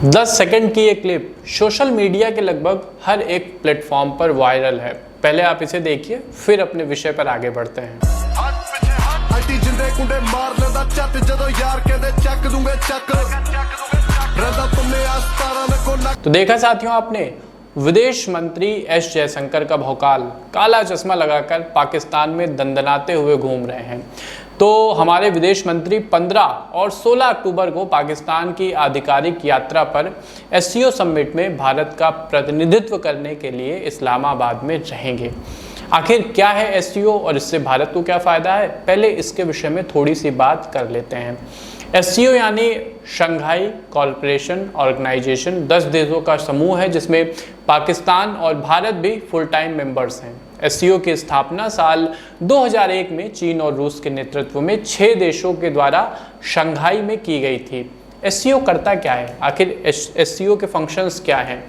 10 second की ये clip social media के लगभग हर एक प्लेटफॉर्म पर वायरल है। पहले आप इसे देखिए, फिर अपने विषय पर आगे बढ़ते हैं। तो देखा साथियों आपने, विदेश मंत्री एस जयशंकर का भौकाल, काला चश्मा लगाकर पाकिस्तान में दंदनाते हुए घूम रहे हैं। तो हमारे विदेश मंत्री 15 और 16 अक्टूबर को पाकिस्तान की आधिकारिक यात्रा पर एससीओ समिट में भारत का प्रतिनिधित्व करने के लिए इस्लामाबाद में रहेंगे। आखिर क्या है एससीओ और इससे भारत को क्या फ़ायदा है, पहले इसके विषय में थोड़ी सी बात कर लेते हैं। एससीओ यानी शंघाई कोऑपरेशन ऑर्गेनाइजेशन 10 देशों का समूह है जिसमें पाकिस्तान और भारत भी फुल टाइम मेंबर्स हैं। एससीओ की स्थापना साल 2001 में चीन और रूस के नेतृत्व में 6 देशों के द्वारा शंघाई में की गई थी। एससीओ करता क्या है, आखिर एससीओ के फंक्शंस क्या हैं?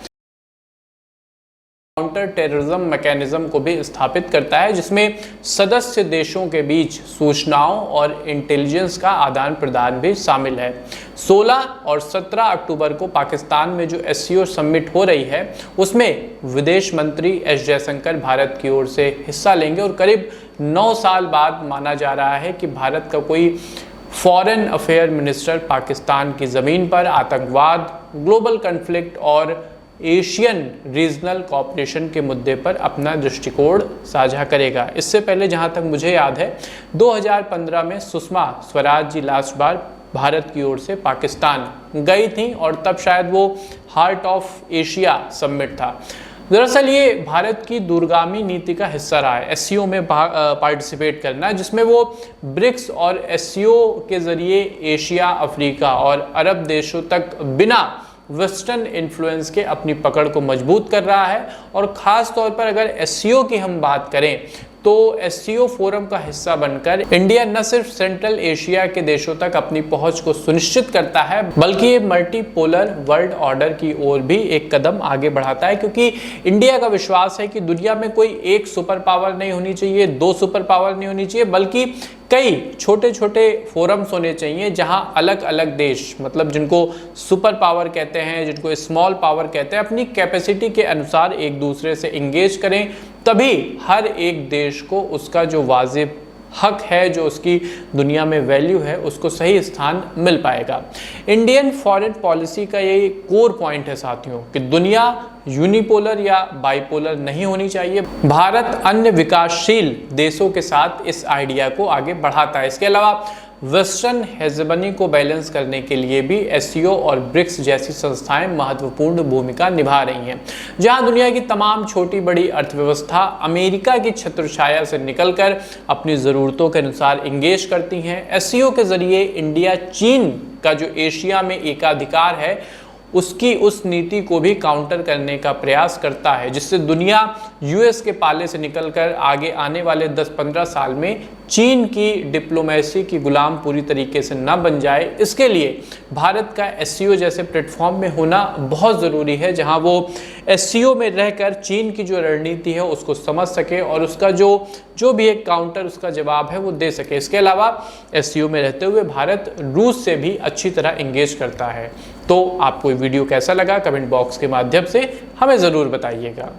काउंटर टेररिज्म मैकेनिज्म को भी स्थापित करता है जिसमें सदस्य देशों के बीच सूचनाओं और इंटेलिजेंस का आदान प्रदान भी शामिल है। 16 और 17 अक्टूबर को पाकिस्तान में जो एससीओ समिट हो रही है उसमें विदेश मंत्री एस जयशंकर भारत की ओर से हिस्सा लेंगे और करीब 9 साल बाद माना जा रहा है कि भारत का कोई फॉरेन अफेयर मिनिस्टर पाकिस्तान की ज़मीन पर आतंकवाद, ग्लोबल कॉन्फ्लिक्ट और एशियन रीजनल कोऑपरेशन के मुद्दे पर अपना दृष्टिकोण साझा करेगा। इससे पहले जहां तक मुझे याद है 2015 में सुषमा स्वराज जी लास्ट बार भारत की ओर से पाकिस्तान गई थी और तब शायद वो हार्ट ऑफ एशिया समिट था। दरअसल ये भारत की दूरगामी नीति का हिस्सा रहा है एससीओ में पार्टिसिपेट करना, जिसमें वो ब्रिक्स और एससीओ के ज़रिए एशिया, अफ्रीका और अरब देशों तक बिना वेस्टर्न इन्फ्लुएंस के अपनी पकड़ को मजबूत कर रहा है। और ख़ास तौर पर अगर एससीओ की हम बात करें तो एससीओ फोरम का हिस्सा बनकर इंडिया न सिर्फ सेंट्रल एशिया के देशों तक अपनी पहुंच को सुनिश्चित करता है बल्कि ये मल्टीपोलर वर्ल्ड ऑर्डर की ओर भी एक कदम आगे बढ़ाता है, क्योंकि इंडिया का विश्वास है कि दुनिया में कोई एक सुपर पावर नहीं होनी चाहिए, 2 सुपर पावर नहीं होनी चाहिए, बल्कि कई छोटे छोटे फोरम्स होने चाहिए जहां अलग अलग देश, मतलब जिनको सुपर पावर कहते हैं, जिनको स्मॉल पावर कहते हैं, अपनी कैपेसिटी के अनुसार एक दूसरे से इंगेज करें। तभी हर एक देश को उसका जो वाजिब हक है, जो उसकी दुनिया में वैल्यू है, उसको सही स्थान मिल पाएगा। इंडियन फॉरेन पॉलिसी का ये कोर पॉइंट है साथियों कि दुनिया यूनिपोलर या बाइपोलर नहीं होनी चाहिए। भारत अन्य विकासशील देशों के साथ इस आइडिया को आगे बढ़ाता है। इसके अलावा वेस्टर्न हेजेमनी को बैलेंस करने के लिए भी एससीओ और ब्रिक्स जैसी संस्थाएं महत्वपूर्ण भूमिका निभा रही हैं। जहां दुनिया की तमाम छोटी बड़ी अर्थव्यवस्था अमेरिका की छत्रछाया से निकलकर अपनी ज़रूरतों के अनुसार इंगेज करती हैं, एससीओ के ज़रिए इंडिया चीन का जो एशिया में एकाधिकार है उसकी उस नीति को भी काउंटर करने का प्रयास करता है, जिससे दुनिया यूएस के पाले से निकलकर आगे आने वाले 10-15 साल में चीन की डिप्लोमेसी की गुलाम पूरी तरीके से न बन जाए। इसके लिए भारत का एससीओ जैसे प्लेटफॉर्म में होना बहुत ज़रूरी है, जहां वो एससीओ में रहकर चीन की जो रणनीति है उसको समझ सके और उसका जो भी एक काउंटर उसका जवाब है वो दे सके। इसके अलावा एससीओ में रहते हुए भारत रूस से भी अच्छी तरह इंगेज करता है। तो आपको ये वीडियो कैसा लगा, कमेंट बॉक्स के माध्यम से हमें ज़रूर बताइएगा।